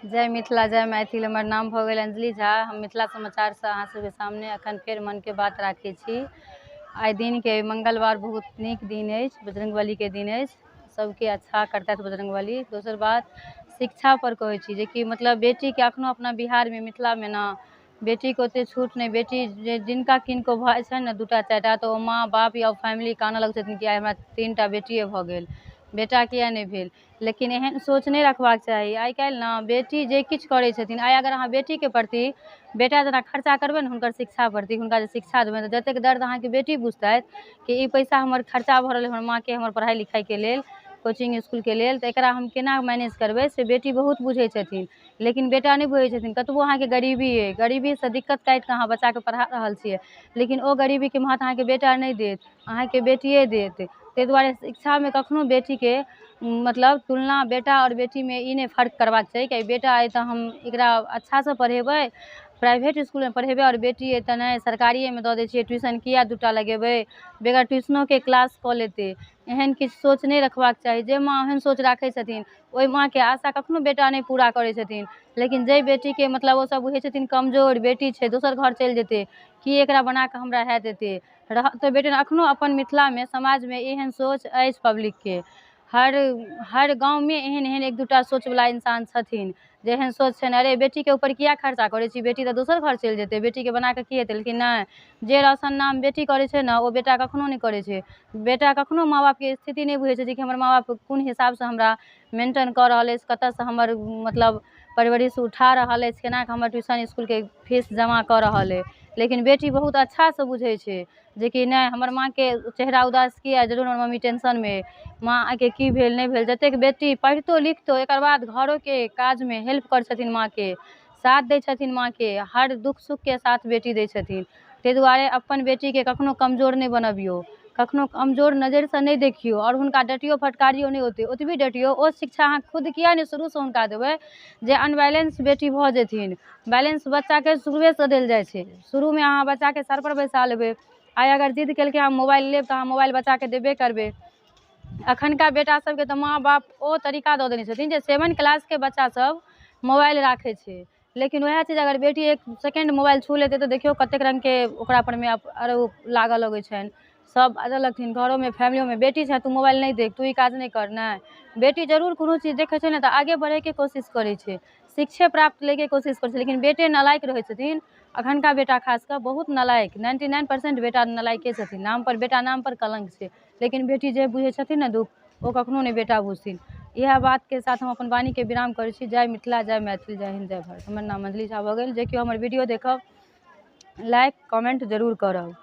जय मिथिला जय मैथिल। हमर नाम भऽ गेल अंजलि झा। हम मिथिला समाचार से अहाँ सबके सामने अखन फेर मन के बात राखै छी। आइ दिन के मंगलवार बहुत नीक दिन अछि, बजरंगबली के दिन अछि। सबके अच्छा करतथि बजरंगबली। दोसर बात शिक्षा पर कहै छी, जे कि मतलब बेटी के अखनो अपना बिहार में मिथिला में ना बेटी के ओते छूट नहीं। बेटी जिनका किनको भऽ छै ने दूटा चारिटा, तो माँ बाप या फैमिली कानऽ लगै छथिन कि आइ हमरा 3टा बेटिए भऽ गेल, बेटा किया नहीं भेल। लेकिन एहन सोच नहीं रखबाक चाही। आइ काल्हि ना बेटी जे किछु करै छथिन, आइ अगर अहाँ बेटी के प्रति बेटा जेना खर्चा करबै ने हुनकर शिक्षा प्रति, हुनका जे शिक्षा देबै, तऽ जतेक दर्द अहाँके बेटी बुझतथि कि ई पैसा हमर खर्चा भऽ रहल है हमर माँ के, हमर पढ़ाई लिखाई के लेल, कोचिंग स्कूल के लेल, तऽ एकरा हम केना मैनेज करबै, से बेटी बहुत बुझै छथिन। लेकिन बेटा नहीं बुझै छथिन। कतबो अहाँके गरीबी अइ, गरीबी से दिक्कत काटि कऽ अहाँ बच्चा के पढ़ा रहल छियै, लेकिन ओ गरीबी के महत्व अहाँके बेटा नहीं देत, अहाँके बेटिए देत। ताहि दुआरे शिक्षा में कखनो बेटी के मतलब तुलना बेटा और बेटी में ई नहीं फर्क करबाक चाही कि बेटा अइ तऽ हम एकरा अच्छा से पढ़ेबै, प्राइवेट स्कूल में पढ़ेबै, और बेटी अइ तऽ नहीं सरकारिए में दऽ दै छियै ट्यूशन, किया दूटा लगेबै, बेगर ट्यूशनो के क्लास कऽ लेतै। एहन किछु सोच नहीं रखबाक चाही। जे माँ एहन सोच राखै छथिन, ओहि माँ के आशा कखनो बेटा नहीं पूरा करै छथिन। लेकिन जे बेटी के मतलब ओ सब बुझै छथिन कमजोर बेटी छै, दोसर घर चलि जेतै, कि एकरा बना कऽ हमरा हैत देतै, तऽ बेटी अखनो अपन मिथिला में समाज में एहन सोच अछि पब्लिक के। हर गाँव में एहन एहन एक दूटा सोच वाला इंसान छथिन, जे एहन सोच छै, अरे बेटी के ऊपर किया खर्चा करै छी, बेटी तऽ दोसर घर चलि जेतै, बेटी के बना कऽ की हेतै। लेकिन नहीं, जे राशन नाम बेटी करै छै ने, ओ बेटा कखनो नहीं करै छै। बेटा कखनो माँ बाप के स्थिति नहीं बुझै छै कि हमर माँ बाप कोन हिसाब से हमरा मेंटेन कऽ रहल अछि, कतऽ से हमर मतलब परवरिश उठा रहल अछि, केना कऽ हमर ट्यूशन स्कूल के फीस जमा कऽ रहल अइ। लेकिन बेटी बहुत अच्छा से बुझै छै, जे कि नहीं हमर माँ के चेहरा उदास किया, जरूर हमर मम्मी टेंशन में, माँ के की भेल नहीं भेल। जतेक बेटी पढ़ितो लिखतो एकर बाद घरों के काज में हेल्प कर छथिन, माँ के साथ दै छथिन, माँ के हर दुख सुख के साथ बेटी दै छथिन। ताहि दुआरे अपन बेटी के कखनो कमजोर नहीं बनबियौ, कखनो कमजोर नजर से नहीं देखियो, और हुनका डटियो फटकारियो नहीं, होते ओतबी डटियो। ओ शिक्षा अहाँ खुद किया नहीं शुरू से हुनका देबै, जे अनबैलेंस बेटी भऽ जेथिन। बैलेंस बच्चा के शुरुए से देल जाइ छै। शुरू में अहाँ बच्चा के सर पर बैसा लेबै, आइ अगर जिद केलकै हम मोबाइल लेब, तऽ अहाँ मोबाइल बच्चा के देबे करबै। अखनका बेटा सबके तऽ माँ बाप ओ तरीका दऽ देने छथिन, जे 7 क्लास के बच्चा सब मोबाइल राखै छै। लेकिन वएह चीज अगर बेटी 1 सेकेंड मोबाइल छू लेतै, तऽ देखियौ कतेक रंग के ओकरा पर में आरोप लागऽ लगै छनि। सब बाजऽ लगथिन घरों में, फैमिलियों में, बेटी छै तू मोबाइल नहीं देख, तू ई काज नहीं कर। नहीं, बेटी जरूर कोनो चीज देखै छै ने, तऽ आगे बढ़े के कोशिश करै छै, शिक्षे प्राप्त ले के कोशिश करै छै। लेकिन बेटे नालायक रहै छथिन, अखनका बेटा खास कऽ बहुत नालायक, 99% बेटा नालायके छथिन। नाम पर बेटा, नाम पर कलंक छै। लेकिन बेटी जे बुझै छथिन ने दुख, ओ कखनो नहीं बेटा बुझथिन। इएह बात के साथ हम अपन वाणी के विराम करै छी। जय मिथिला जय मैथिल, जय हिंद जय भारत। हमर नाम अंजलि झा भऽ गेल। जे केओ हमर वीडियो देखब लाइक कमेंट जरूर करब।